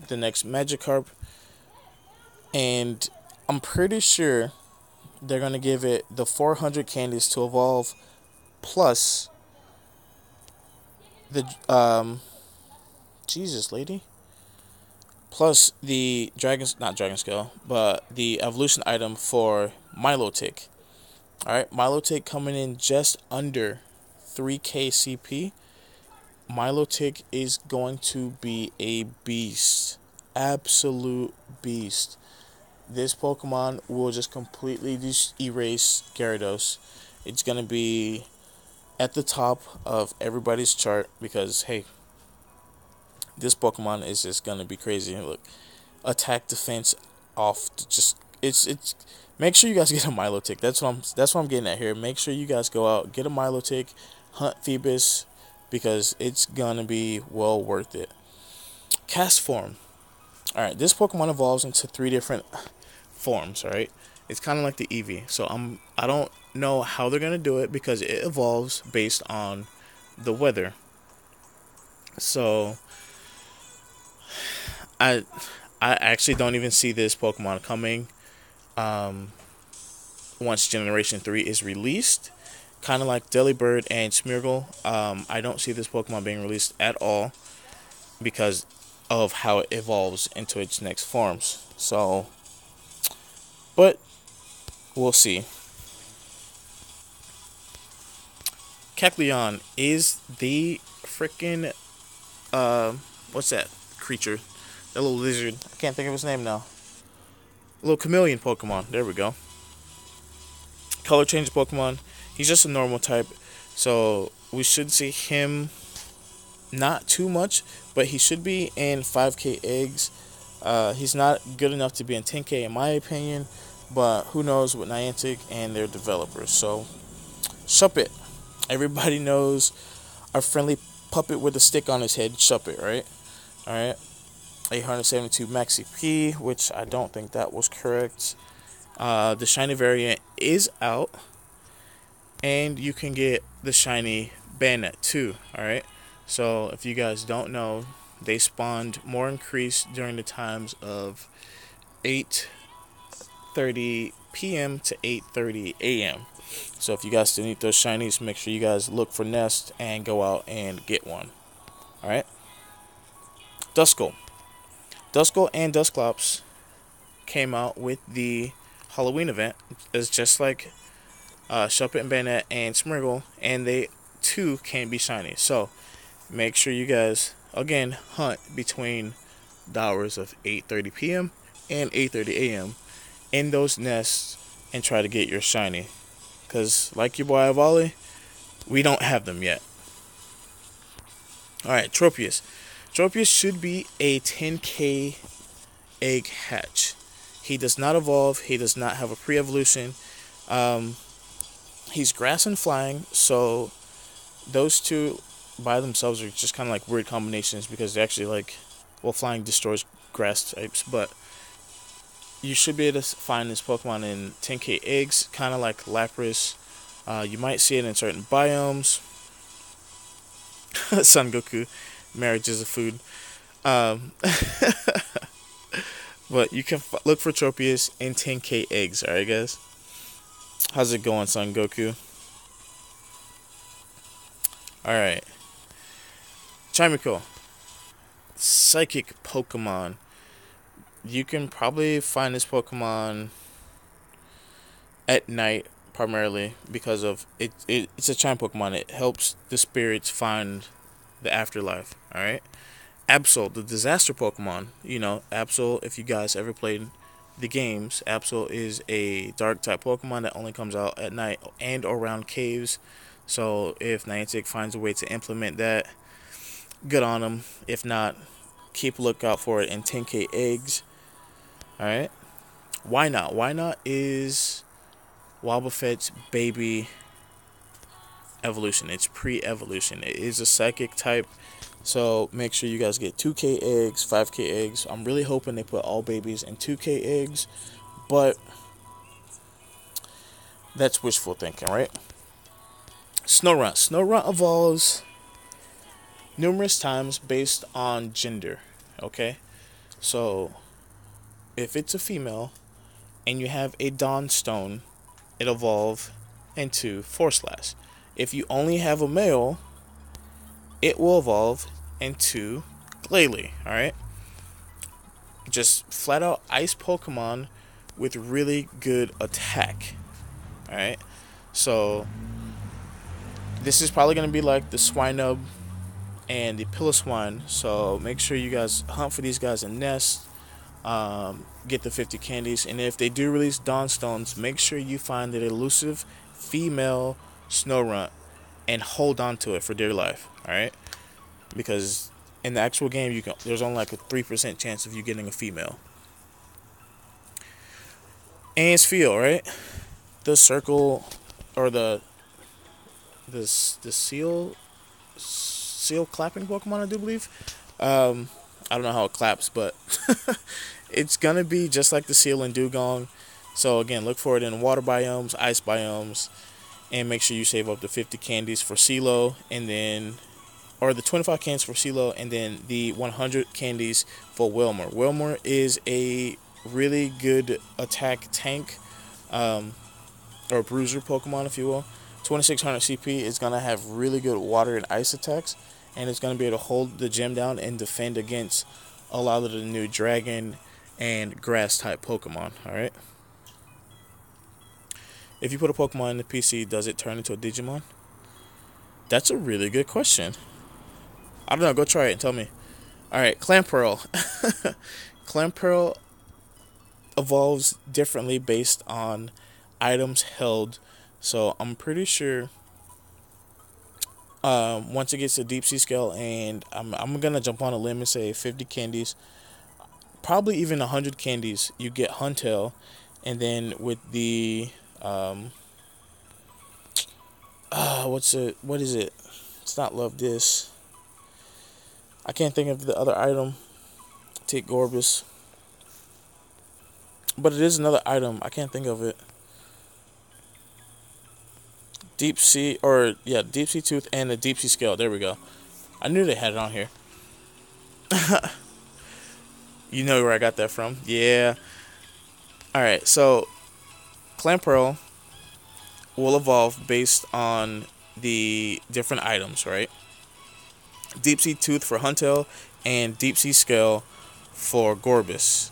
the next Magikarp, and I'm pretty sure they're going to give it the 400 candies to evolve, plus the Jesus lady, plus the not dragon scale, but the evolution item for Milotic. Alright, Milotic coming in just under 3k CP. Milotic is going to be a beast. Absolute beast. This Pokemon will just completely erase Gyarados. It's going to be at the top of everybody's chart because, hey, this Pokemon is just going to be crazy. Look, attack, defense, off. It's make sure you guys get a Milotic. That's what I'm getting at here. Make sure you guys go out, get a Milotic, hunt Phoebus, because it's going to be well worth it. Cast form. Alright, this Pokemon evolves into 3 different forms, right? It's kind of like the Eevee. So I don't know how they're going to do it because it evolves based on the weather. So I I actually don't even see this Pokemon coming once Generation 3 is released. Kind of like Delibird and Smeargle. I don't see this Pokemon being released at all because of how it evolves into its next forms. So, but we'll see. Kecleon is the freaking what's that creature? That little lizard. I can't think of his name now. Little chameleon Pokemon. There we go. Color change Pokemon. He's just a normal type, so we should see him not too much, but he should be in 5K eggs. He's not good enough to be in 10K in my opinion, but who knows with Niantic and their developers. So, Shuppet. Everybody knows our friendly puppet with a stick on his head, Shuppet, right? Alright. 872 max CP, which I don't think that was correct. The shiny variant is out, and you can get the shiny Bannet too. Alright. So if you guys don't know, they spawned more increase during the times of 8:30 p.m. to 8:30 a.m. So if you guys still need those shinies, make sure you guys look for Nest and go out and get one. Alright. Duskull. Duskull and Dusclops came out with the Halloween event. It's just like Shuppet and Bannet and Smeargle, and they too can be shiny. So make sure you guys again hunt between the hours of 8:30 p.m. and 8:30 a.m. in those nests and try to get your shiny. Because like your boy Avali, we don't have them yet. Alright, Tropius. Tropius should be a 10K egg hatch. He does not evolve. He does not have a pre-evolution. He's grass and flying, so those two by themselves are just kind of like weird combinations because they actually like, well, flying destroys grass types, but you should be able to find this Pokemon in 10K eggs, kind of like Lapras. You might see it in certain biomes. Son Goku, marriage is a food. But you can look for Tropius in 10K eggs, alright guys? How's it going, Son Goku? Alright. Chimico. Psychic Pokemon. You can probably find this Pokemon at night primarily because of it's a chime Pokemon. It helps the spirits find the afterlife. Alright. Absol, the disaster Pokemon. You know, Absol, if you guys ever played the games, Absol is a dark type Pokemon that only comes out at night and around caves. So if Niantic finds a way to implement that, good on them. If not, keep a lookout for it in 10K eggs. Alright. Why not? Why not is Wobbuffet's baby evolution. It's pre-evolution. It is a psychic type. So make sure you guys get 2K eggs, 5K eggs. I'm really hoping they put all babies in 2K eggs, but that's wishful thinking, right? Snorunt. Snorunt evolves numerous times based on gender, okay? So if it's a female and you have a Dawnstone, it'll evolve into Force Slash. If you only have a male, it will evolve into Glalie, alright? Just flat out ice Pokemon with really good attack, alright? So this is probably going to be like the Swinub and the Piloswine, so make sure you guys hunt for these guys in nests. Get the 50 candies, and if they do release Dawnstones, make sure you find that elusive female Snorunt and hold on to it for dear life. Alright, because in the actual game there's only like a 3% chance of you getting a female. And Feel, right? The circle or the seal clapping Pokemon, I do believe. I don't know how it claps, but it's gonna be just like the seal and Dugong. So again, look for it in water biomes, ice biomes, and make sure you save up the 50 candies for CeeLo, and then or the 25 candies for CeeLo, and then the 100 candies for Wilmer. Wilmer is a really good attack tank, or bruiser Pokemon, if you will. 2600 CP is going to have really good water and ice attacks, and it's going to be able to hold the gym down and defend against a lot of the new dragon and grass type Pokemon. Alright. If you put a Pokemon in the PC, does it turn into a Digimon? That's a really good question. I don't know. Go try it and tell me. Alright, Clamperl. Clamperl evolves differently based on items held. So I'm pretty sure once it gets to Deep Sea Scale, and I'm going to jump on a limb and say 50 candies, probably even 100 candies, you get Huntail. And then with the what is it? It's not Love This. I can't think of the other item. Take Gorbis. But it is another item. I can't think of it. Deep Sea, or yeah, Deep Sea Tooth and the Deep Sea Scale. There we go. I knew they had it on here. You know where I got that from. Yeah. Alright, so Clamperl will evolve based on the different items, right? Deep Sea Tooth for Huntail and Deep Sea Scale for Gorbis.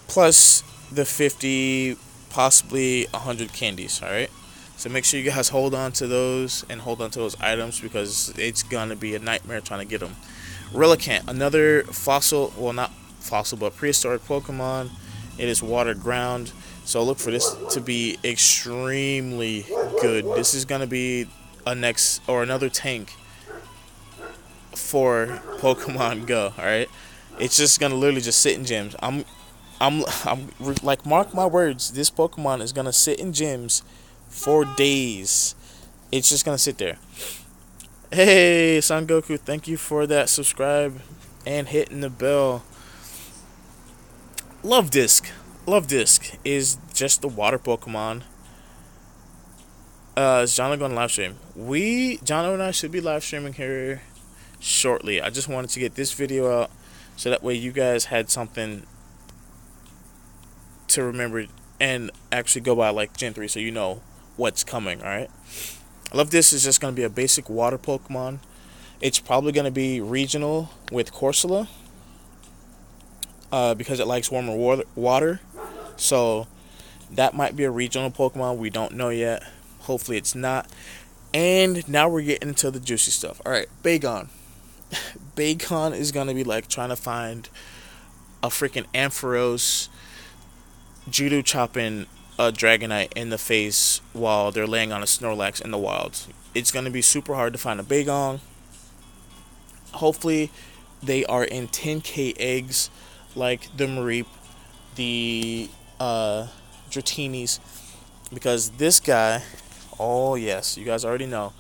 Plus the 50, possibly 100 candies, alright? So make sure you guys hold on to those and hold on to those items, because it's gonna be a nightmare trying to get them. Relicanth, another fossil, well, not fossil, but prehistoric Pokemon. It is water ground, so look for this to be extremely good. This is gonna be another tank for Pokemon Go. All right, it's just gonna literally just sit in gyms. I'm like, mark my words, this Pokemon is gonna sit in gyms for days. It's just gonna sit there. Hey, Son Goku, thank you for that subscribe and hitting the bell. Love Disc is just the water Pokemon. Is Jono going to live stream? Jono and I should be live streaming here shortly. I just wanted to get this video out so that way you guys had something to remember and actually go by, like Gen 3, so you know what's coming. Alright, Love This is just going to be a basic water Pokemon. It's probably going to be regional with Corsola, because it likes warmer water. So that might be a regional Pokemon. We don't know yet. Hopefully it's not. And now we're getting into the juicy stuff. Alright, Bagon. Bagon is going to be like trying to find a freaking Ampharos judo chopping a Dragonite in the face while they're laying on a Snorlax in the wild. It's going to be super hard to find a Bagon. Hopefully they are in 10k eggs like the Mareep, the Dratinis, because this guy, oh yes, you guys already know,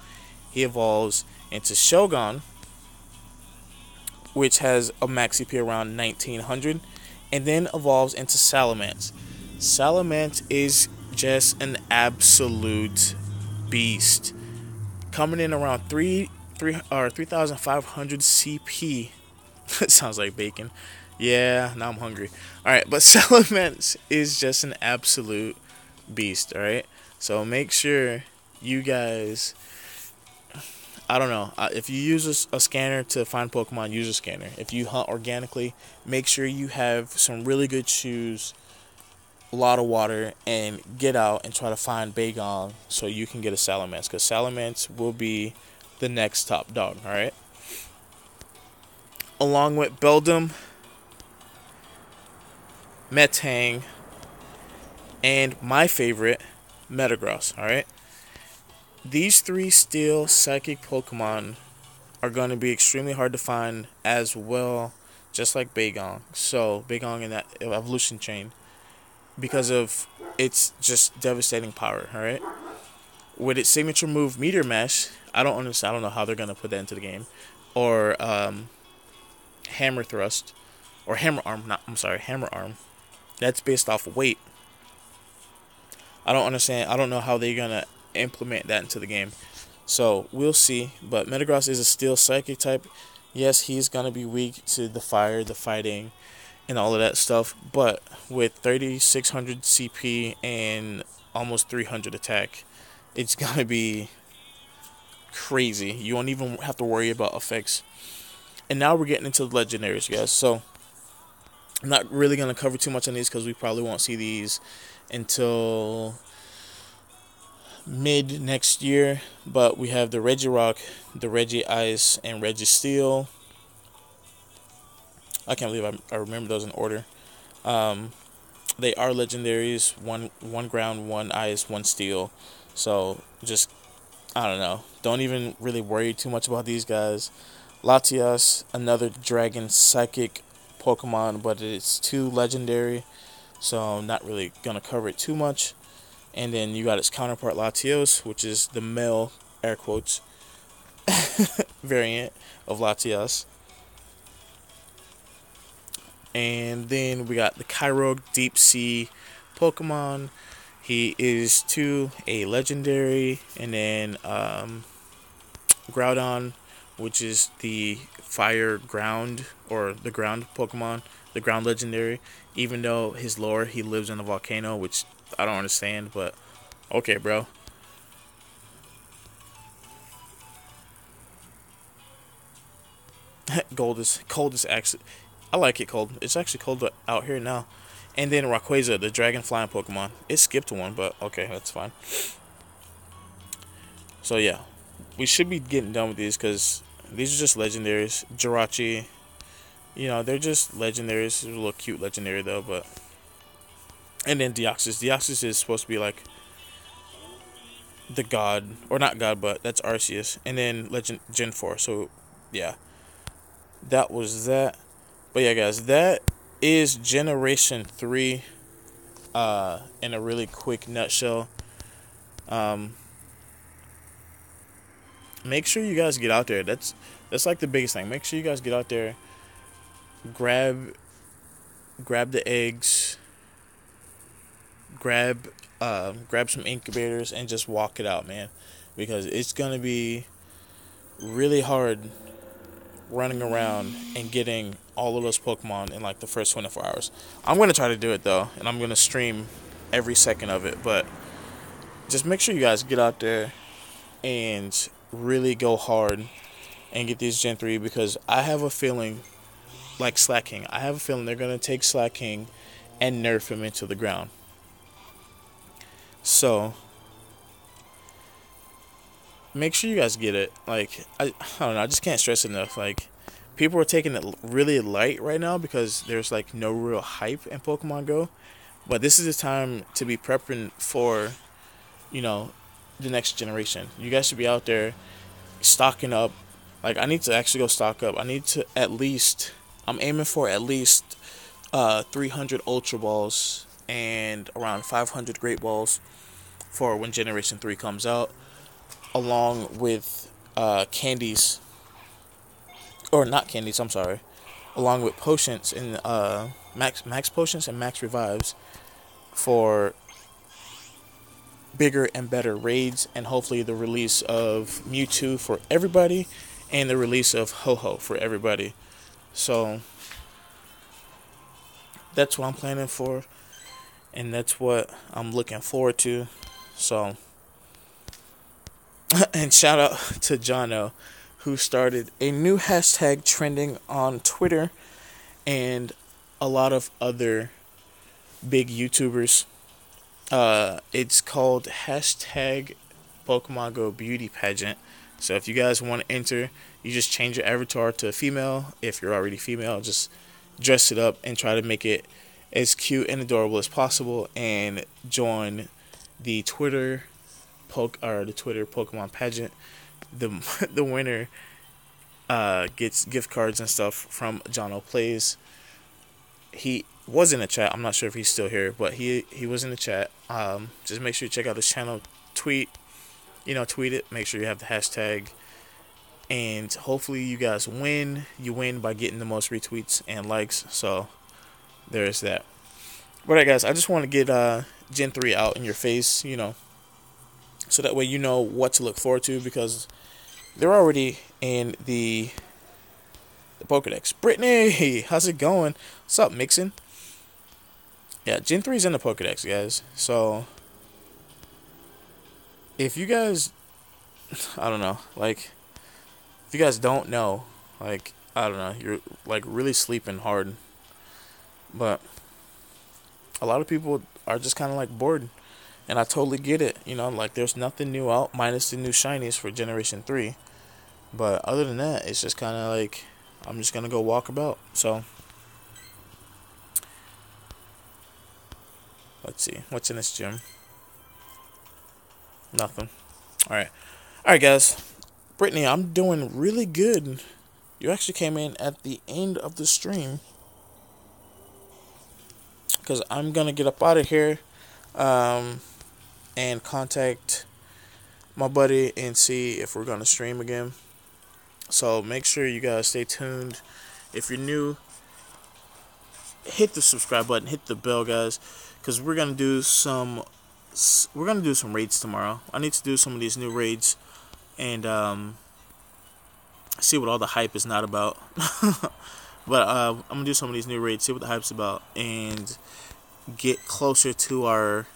he evolves into Shogun, which has a max CP around 1900, and then evolves into Salamence. Salamence is just an absolute beast, coming in around 3,500 CP. That sounds like bacon. Yeah, now I'm hungry. Alright, but Salamence is just an absolute beast, alright? So make sure you guys, I don't know, if you use a scanner to find Pokemon, use a scanner. If you hunt organically, make sure you have some really good shoes, a lot of water, and get out and try to find Bagon so you can get a Salamence, because Salamence will be the next top dog, alright? Along with Beldum, Metang, and my favorite, Metagross, alright? These three steel psychic Pokemon are going to be extremely hard to find as well, just like Bagon. So, Bagon in that evolution chain, because of its just devastating power, alright? With its signature move, Meteor Mash, I don't understand, I don't know how they're going to put that into the game. Or, Hammer Thrust, or Hammer Arm, Hammer Arm. That's based off of weight. I don't understand. I don't know how they're gonna implement that into the game. So we'll see. But Metagross is a steel psychic type. Yes, he's gonna be weak to the fire, the fighting, and all of that stuff. But with 3600 CP and almost 300 attack, it's gonna be crazy. You won't even have to worry about effects. And now we're getting into the legendaries, guys. So I'm not really gonna cover too much on these because we probably won't see these until mid next year. But we have the Regirock, the Regice, and Registeel. I can't believe I remember those in order. They are legendaries. One ground, one ice, one steel. So just, I don't know. Don't even really worry too much about these guys. Latias, another dragon psychic Pokemon, but it's 2 legendary, so I'm not really gonna cover it too much. And then you got its counterpart Latios, which is the male air quotes variant of Latias. And then we got the Kyogre Deep Sea Pokemon. He is 2, a legendary, and then Groudon, which is the fire ground, or the ground Pokemon, the ground legendary. Even though his lore, he lives in a volcano, which I don't understand, but okay, bro. Cold is actually, I like it cold. It's actually cold out here now. And then Rayquaza, the dragon flying Pokemon. It skipped one, but okay, that's fine. So yeah, we should be getting done with these because these are just legendaries. Jirachi, they're just legendaries. They're a little cute legendary though, but. And then Deoxys. Deoxys is supposed to be like the god, or not god, but that's Arceus. And then Legend Gen 4. So yeah, that was that. But yeah, guys, that is Generation 3 in a really quick nutshell. Make sure you guys get out there. That's like the biggest thing. Make sure you guys get out there. Grab the eggs. Grab some incubators and just walk it out, man, because it's gonna be really hard running around and getting all of those Pokemon in like the first 24 hours. I'm gonna try to do it though, and I'm gonna stream every second of it, but just make sure you guys get out there and really go hard and get these Gen 3, because I have a feeling, like Slack King, I have a feeling they're gonna take Slack King and nerf him into the ground. So make sure you guys get it. Like, I don't know, I just can't stress enough. Like, people are taking it really light right now because there's like no real hype in Pokemon Go. But this is the time to be prepping for, the next generation. You guys should be out there stocking up. Like, I need to actually go stock up. I need to I'm aiming for at least 300 Ultra Balls and around 500 Great Balls for when Generation 3 comes out, along with candies, or not candies, I'm sorry, along with potions and max potions and max revives for bigger and better raids, and hopefully the release of Mewtwo for everybody and the release of Ho-Ho for everybody. So that's what I'm planning for, and that's what I'm looking forward to. So, and shout out to Jono, who started a new hashtag trending on Twitter and a lot of other big YouTubers. It's called hashtag Pokemon Go Beauty Pageant. So if you guys want to enter, you just change your avatar to female. If you're already female, just dress it up and try to make it as cute and adorable as possible, and join the Twitter Pokemon pageant. The winner gets gift cards and stuff from Jono Plays. He was in the chat. I'm not sure if he's still here, but he was in the chat. Just make sure you check out his channel. Tweet it. Make sure you have the hashtag, and hopefully you guys win. You win by getting the most retweets and likes. So there's that. Alright, guys, I just want to get Gen 3 out in your face. so that way you know what to look forward to, because they're already in the Pokedex. Brittany, how's it going? What's up, Mixon? Yeah, Gen 3's in the Pokedex, guys. So if you guys, I don't know, like, if you guys don't know, like, I don't know, you're like really sleeping hard. But a lot of people are just kind of like bored, and I totally get it. You know, like, there's nothing new out minus the new shinies for Generation 3. But other than that, it's just kind of like, I'm just gonna go walk about. So let's see what's in this gym. Nothing. All right, guys. Brittany, I'm doing really good. You actually came in at the end of the stream, because I'm gonna get up out of here, um, and contact my buddy and see if we're gonna stream again. So make sure you guys stay tuned. If you're new, hit the subscribe button, hit the bell, guys, because we're gonna do some raids tomorrow. I need to do some of these new raids and see what all the hype is not about. But I'm gonna do some of these new raids, see what the hype's about, and get closer to our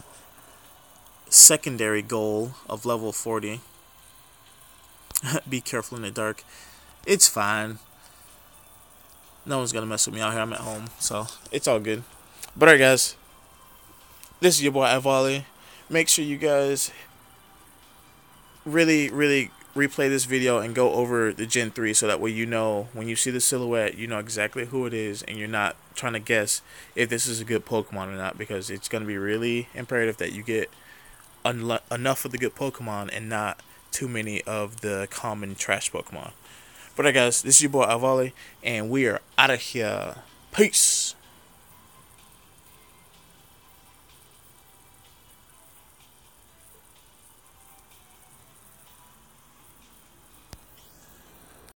secondary goal of level 40. Be careful in the dark. It's fine. No one's gonna mess with me out here. I'm at home, so it's all good. But alright, guys, this is your boy Avali. Make sure you guys really, really replay this video and go over the Gen 3, so that way you know, when you see the silhouette, you know exactly who it is, and you're not trying to guess if this is a good Pokemon or not, because it's going to be really imperative that you get enough of the good Pokemon and not too many of the common trash Pokemon. But alright, guys, this is your boy Avali, and we are out of here. Peace.